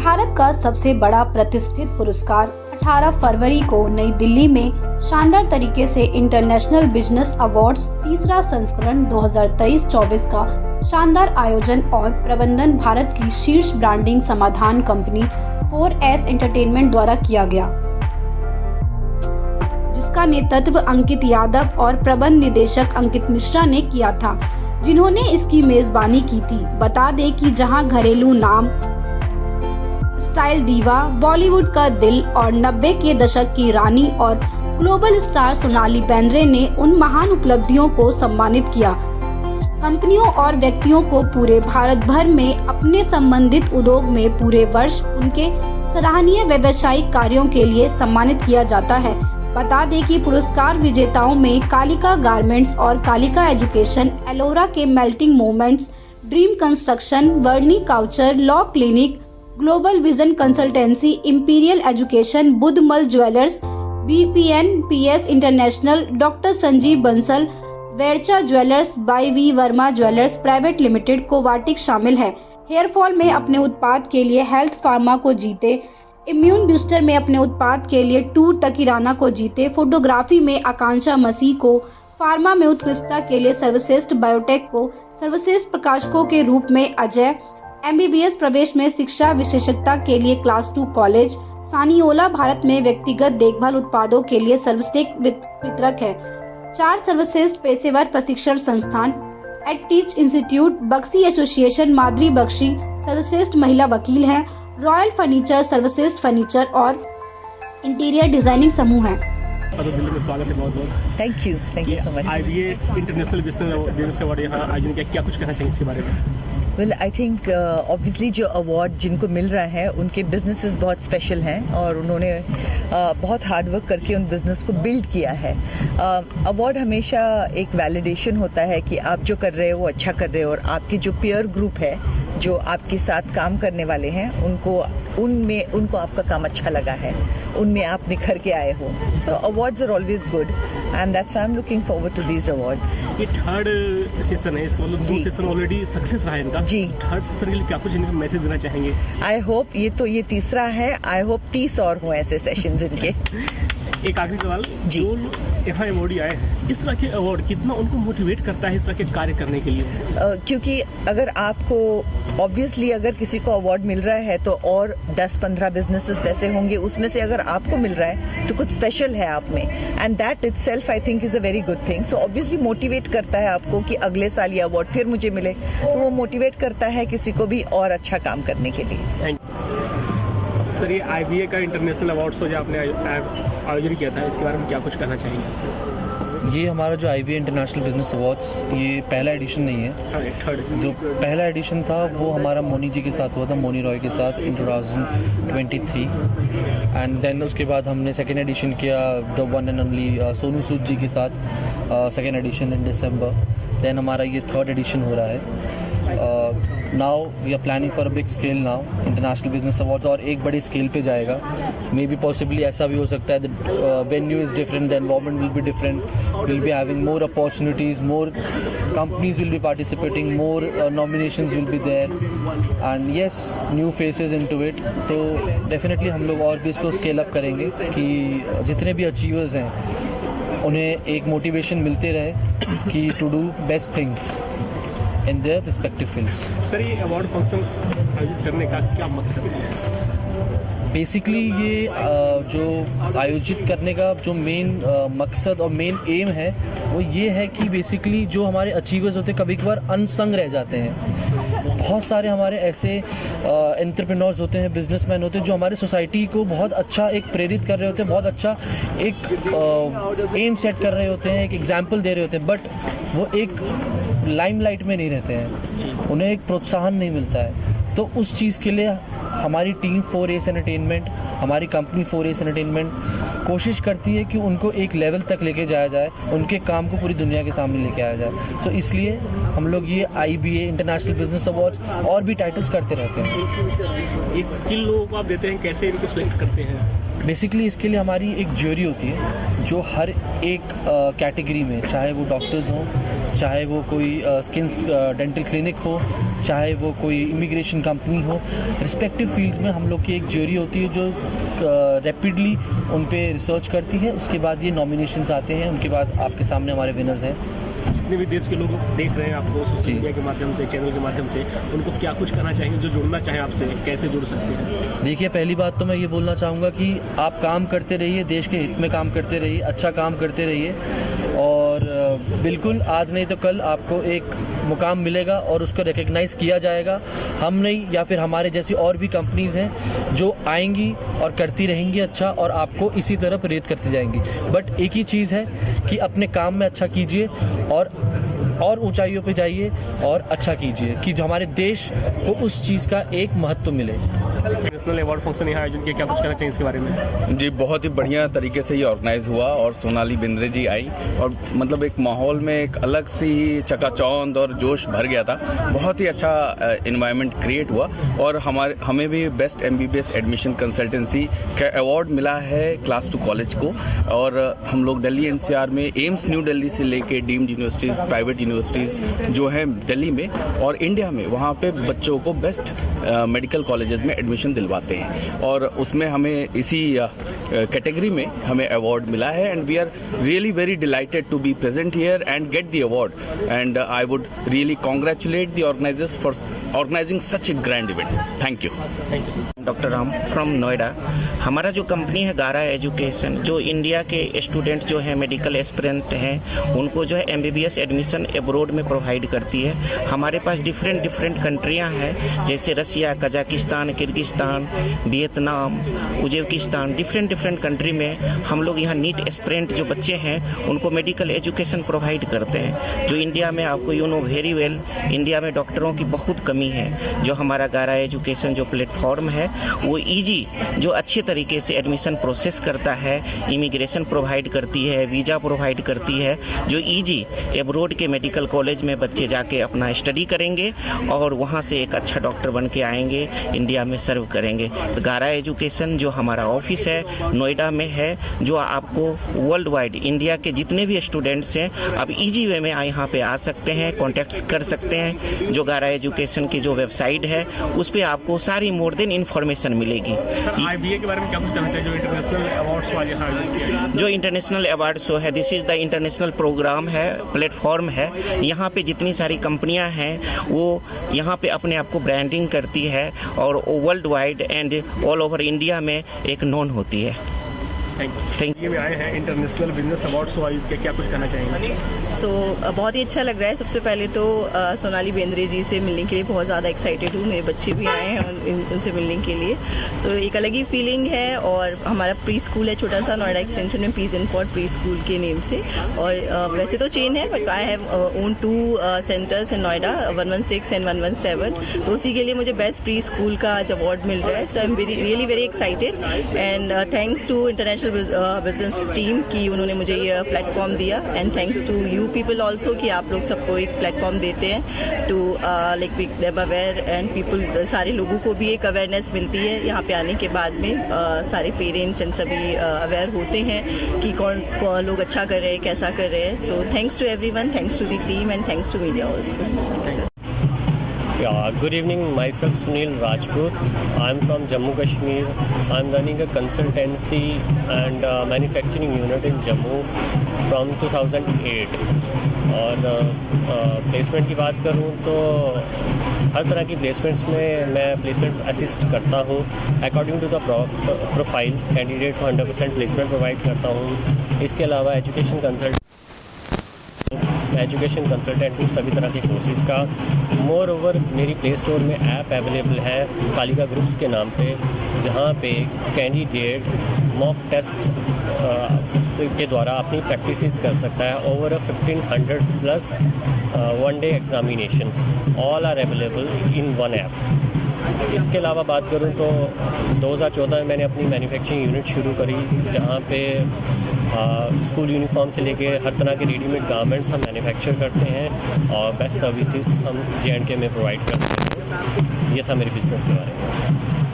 भारत का सबसे बड़ा प्रतिष्ठित पुरस्कार 18 फरवरी को नई दिल्ली में शानदार तरीके से इंटरनेशनल बिजनेस अवार्ड्स तीसरा संस्करण 2023-24 का शानदार आयोजन और प्रबंधन भारत की शीर्ष ब्रांडिंग समाधान कंपनी 4S एंटरटेनमेंट द्वारा किया गया, जिसका नेतृत्व अंकित यादव और प्रबंध निदेशक अंकित मिश्रा ने किया था, जिन्होंने इसकी मेजबानी की थी। बता दें कि जहां घरेलू नाम स्टाइल दीवा, बॉलीवुड का दिल और 90 के दशक की रानी और ग्लोबल स्टार सोनाली बेंद्रे ने उन महान उपलब्धियों को सम्मानित किया। कंपनियों और व्यक्तियों को पूरे भारत भर में अपने संबंधित उद्योग में पूरे वर्ष उनके सराहनीय व्यावसायिक कार्यों के लिए सम्मानित किया जाता है। बता दें कि पुरस्कार विजेताओं में कालिका गारमेंट्स और कालिका एजुकेशन, एलोरा के मेल्टिंग मोमेंट्स, ड्रीम कंस्ट्रक्शन, वर्नी couture, law clinic, global vision consultancy, imperial education, Buddhmal jewellers, BPNPS international, doctor Sanjeev Bansal, वेरचा jewellers, by V Verma jewellers private limited, कोवाटिक शामिल है। हेयर फॉल में अपने उत्पाद के लिए हेल्थ फार्मा को जीते, इम्यून बूस्टर में अपने उत्पाद के लिए टूर तकीराना को जीते, फोटोग्राफी में आकांक्षा मसीह को, फार्मा में उत्कृष्टता के लिए सर्वश्रेष्ठ बायोटेक को, सर्वश्रेष्ठ प्रकाशकों के रूप में अजय, MBBS प्रवेश में शिक्षा विशेषज्ञता के लिए क्लास 2 कॉलेज, सानियोला भारत में व्यक्तिगत देखभाल उत्पादों के लिए सर्वश्रेष्ठ वितरक है। 4 सर्वश्रेष्ठ पेशेवर प्रशिक्षण संस्थान, एडटीच इंस्टीट्यूट, बक्सी एसोसिएशन, माधुरी बख्शी सर्वश्रेष्ठ महिला वकील है, रॉयल फर्नीचर सर्वश्रेष्ठ फर्नीचर और इंटीरियर डिजाइनिंग समूह है। दिल्ली में स्वागत है, बहुत बहुत thank you so much. IBA international business award यहाँ आयोजन किया, क्या कुछ कहना चाहिए इसके बारे में? वेल आई थिंक ऑब्वियसली जो अवार्ड जिनको मिल रहा है उनके बिजनेसेस बहुत स्पेशल हैं और उन्होंने बहुत हार्ड वर्क करके उन बिजनेस को बिल्ड किया है। अवार्ड हमेशा एक वैलिडेशन होता है कि आप जो कर रहे हो वो अच्छा कर रहे हो और आपके जो पीयर ग्रुप है, जो आपके साथ काम करने वाले हैं, उनको आपका काम अच्छा लगा है, उनमें आप निखर के आए हो। So awards are always good and that's why I am looking forward to these awards. ये थर्ड सेशन है, इसका मतलब 2 सेशन ऑलरेडी सक्सेस रहा है इनका जी। थर्ड सेशन के लिए क्या कुछ इनका मैसेज देना चाहेंगे? आई होप ये तीसरा है, आई होप 30 और हों ऐसे सेशंस इनके। एक आखिरी सवाल, जो यहाँ अवार्ड आए हैं, इस तरह के अवार्ड कितना उनको मोटिवेट करता है इस तरह के कार्य करने के लिए? क्योंकि अगर आपको ऑब्वियसली अगर किसी को अवार्ड मिल रहा है तो और 10-15 बिजनेसेस वैसे होंगे, उसमें से अगर आपको मिल रहा है तो कुछ स्पेशल है आप में, and that itself I think is a very good thing. So obviously motivate करता है आपको कि अगले साल ये अवार्ड फिर मुझे मिले, तो वो मोटिवेट करता है किसी को भी और अच्छा काम करने के लिए। सर, ये IBA का इंटरनेशनल अवार्ड शो जो आपने आयोजन किया था, इसके बारे में क्या कुछ कहना चाहेंगे? ये हमारा जो IBA इंटरनेशनल बिजनेस अवार्ड्स, ये पहला एडिशन नहीं है, थर्ड। जो पहला एडिशन था वो हमारा मोनी जी के साथ हुआ था, मोनी रॉय के साथ इन 2023, एंड देन उसके बाद हमने सेकेंड एडिशन किया the one and only Sonu Sood ji के साथ, second edition in December. Then हमारा ये थर्ड एडिशन हो रहा है। Now we are planning for a big scale now, international business awards और एक बड़े स्केल पे जाएगा। मे बी पॉसिबली ऐसा भी हो सकता है that venue is different, the environment will be different, will be having more opportunities, more companies will be participating, more nominations will be there, and yes new faces into it. तो definitely हम लोग और भी इसको scale up करेंगे कि जितने भी अचीवर्स हैं उन्हें एक मोटिवेशन मिलते रहे कि to do best things in their respective fields. Sir, ये अवार्ड फंक्शन आयोजित करने का क्या मकसद है? बेसिकली ये जो आयोजित करने का जो मेन मकसद और मेन एम है वो ये है कि बेसिकली जो हमारे अचीवर्स होते हैं कभी कभार अनसंग रह जाते हैं। बहुत सारे हमारे ऐसे एंटरप्रेन्योर्स होते हैं, बिजनेसमैन होते हैं जो हमारे सोसाइटी को बहुत अच्छा एक प्रेरित कर रहे होते हैं, बहुत अच्छा एक एम सेट कर रहे होते हैं, एक एग्जाम्पल दे रहे होते हैं, बट वो एक लाइमलाइट में नहीं रहते हैं, उन्हें एक प्रोत्साहन नहीं मिलता है। तो उस चीज़ के लिए हमारी टीम 4S एंटरटेनमेंट, हमारी कंपनी 4S एंटरटेनमेंट कोशिश करती है कि उनको एक लेवल तक लेके जाया जाए, उनके काम को पूरी दुनिया के सामने लेके आया जाए। तो इसलिए हम लोग ये IBA इंटरनेशनल बिजनेस अवार्ड्स और भी टाइटल्स करते रहते हैं। ये किन लोगों को आप देते हैं, कैसे इनको सेलेक्ट करते हैं? बेसिकली इसके लिए हमारी एक ज्यूरी होती है जो हर एक कैटेगरी में, चाहे वो डॉक्टर्स हों, चाहे वो कोई स्किन डेंटल क्लिनिक हो, चाहे वो कोई इमिग्रेशन कंपनी हो। रिस्पेक्टिव फील्ड्स में हम लोग की एक ज्यूरी होती है जो रैपिडली उन पे रिसर्च करती है। उसके बाद ये नॉमिनेशंस आते हैं, उनके बाद आपके सामने हमारे विनर्स हैं। जितने भी देश के लोग देख रहे हैं आपको सोशल मीडिया के माध्यम से, चैनल के माध्यम से, उनको क्या कुछ करना चाहेंगे? जो जुड़ना चाहें आपसे कैसे जुड़ सकते हैं? देखिए, पहली बात तो मैं ये बोलना चाहूँगा कि आप काम करते रहिए, देश के हित में काम करते रहिए, अच्छा काम करते रहिए और बिल्कुल आज नहीं तो कल आपको एक मुकाम मिलेगा और उसको रिकग्नाइज़ किया जाएगा। हम नहीं या फिर हमारे जैसी और भी कंपनीज़ हैं जो आएंगी और करती रहेंगी अच्छा, और आपको इसी तरह प्रेरित करती जाएंगी। बट एक ही चीज़ है कि अपने काम में अच्छा कीजिए और ऊंचाइयों पे जाइए और अच्छा कीजिए कि जो हमारे देश को उस चीज़ का एक महत्व मिले। नेशनल अवार्ड फंक्शन यहाँ आयोजन किया, क्या कुछ कहना चाहिए इसके बारे में? जी, बहुत ही बढ़िया तरीके से ये ऑर्गेनाइज हुआ और सोनाली बेंद्रे जी आई और मतलब एक माहौल में एक अलग सी चकाचौंध और जोश भर गया था। बहुत ही अच्छा एनवायरनमेंट क्रिएट हुआ और हमें भी बेस्ट MBBS एडमिशन कंसल्टेंसी का अवार्ड मिला है क्लास 2 कॉलेज को। और हम लोग दिल्ली NCR में एम्स न्यू दिल्ली से लेके डीम्ड यूनिवर्सिटीज़, प्राइवेट यूनिवर्सिटीज़ जो हैं दिल्ली में और इंडिया में, वहाँ पे बच्चों को बेस्ट मेडिकल कॉलेजेस में एडमिशन दिलवाते हैं और उसमें हमें इसी कैटेगरी में हमें अवार्ड मिला है। And we are really very delighted to be present here and get the award and I would really congratulate the organisers for organising such a grand event. Thank you. Doctor Ram from Noida. हमारा जो company है गारा education, जो India के student जो हैं medical aspirant हैं उनको जो है MBBS एडमिशन अब्रोड में प्रोवाइड करती है। हमारे पास डिफरेंट कंट्रियां हैं जैसे Russia, Kazakhstan, Kyrgyzstan, Vietnam, Uzbekistan, different country में हम लोग यहाँ नीट एस्पिरेंट जो बच्चे हैं उनको मेडिकल एजुकेशन प्रोवाइड करते हैं। जो इंडिया में आपको you know very well, India में डॉक्टरों की बहुत कमी है। जो हमारा गारा एजुकेशन जो प्लेटफॉर्म है वो ईजी, जो अच्छे तरीके से एडमिशन प्रोसेस करता है, इमिग्रेशन प्रोवाइड करती है, वीज़ा प्रोवाइड करती है, जो ईजी एब्रोड के मेडिकल कॉलेज में बच्चे जाके अपना स्टडी करेंगे और वहाँ से एक अच्छा डॉक्टर बन के आएंगे, इंडिया में सर्व करेंगे। तो गारा एजुकेशन जो हमारा ऑफिस है नोएडा में है, जो आपको वर्ल्ड वाइड इंडिया के जितने भी स्टूडेंट्स हैं अब ईजी वे में यहाँ पे आ सकते हैं, कॉन्टैक्ट कर सकते हैं। जो गारा एजुकेशन की जो वेबसाइट है उस पर आपको सारी मोर देन इन्फॉर्मेशन मिलेगी। सर, IBA के बारे में क्या कुछ कहना चाहिए? जो इंटरनेशनल अवार्ड्स वाले जो इंटरनेशनल अवार्ड शो है, this is the international program है, प्लेटफॉर्म है। यहाँ पे जितनी सारी कंपनियाँ हैं वो यहाँ पे अपने आप को ब्रांडिंग करती है और world wide and all over India में एक नोन होती है। Thank you. में आए हैं इंटरनेशनल बिजनेस अवार्ड शो आयोजित किया, क्या कुछ कहना चाहेंगे? बहुत ही अच्छा लग रहा है। सबसे पहले तो सोनाली बेंद्रे जी से मिलने के लिए बहुत ज़्यादा एक्साइटेड हूँ। मेरे बच्चे भी आए हैं उनसे मिलने के लिए। एक अलग ही फीलिंग है। और हमारा प्री स्कूल है छोटा सा नोएडा एक्सटेंशन में, peace and pot pre school के नेम से। और वैसे तो चेन है but I have own 2 centres in Noida, 116 and 117। तो उसी के लिए मुझे बेस्ट प्री स्कूल का आज अवार्ड मिल रहा है। So I am really very excited and thanks to international business team कि उन्होंने मुझे ये प्लेटफॉर्म दिया। And thanks to you people also कि आप लोग सबको एक प्लेटफॉर्म देते हैं to like make them aware and people. सारे लोगों को भी एक अवेयरनेस मिलती है यहाँ पे आने के बाद में। सारे पेरेंट्स एंड सभी अवेयर होते हैं कि कौन लोग अच्छा कर रहे हैं, कैसा कर रहे हैं। So thanks to everyone, thanks to the team and thanks to media also. Good evening, myself Sunil Rajput. I'm from Jammu Kashmir. I'm running a consultancy and manufacturing unit in Jammu from 2008. और placement की बात करूँ तो हर तरह की placements में मैं placement assist करता हूँ according to the profile. Candidate को 100% प्लेसमेंट प्रोवाइड करता हूँ। इसके अलावा एजुकेशन कंसल्टेंट हूँ सभी तरह के कोर्सेज़ का। मोर ओवर मेरी प्ले स्टोर में ऐप अवेलेबल है कालिका ग्रुप्स के नाम पे, जहाँ पे कैंडिडेट मॉक टेस्ट के द्वारा अपनी प्रैक्टिसेस कर सकता है। Over 1500+ one day examinations all are available in one app. इसके अलावा बात करूँ तो 2014 में मैंने अपनी मैन्युफैक्चरिंग यूनिट शुरू करी, जहाँ पे स्कूल यूनिफॉर्म से लेके हर तरह के रेडीमेड गारमेंट्स हम मैन्युफैक्चर करते हैं और बेस्ट सर्विसेज हम J&K में प्रोवाइड करते हैं। ये था मेरे बिज़नेस के बारे में।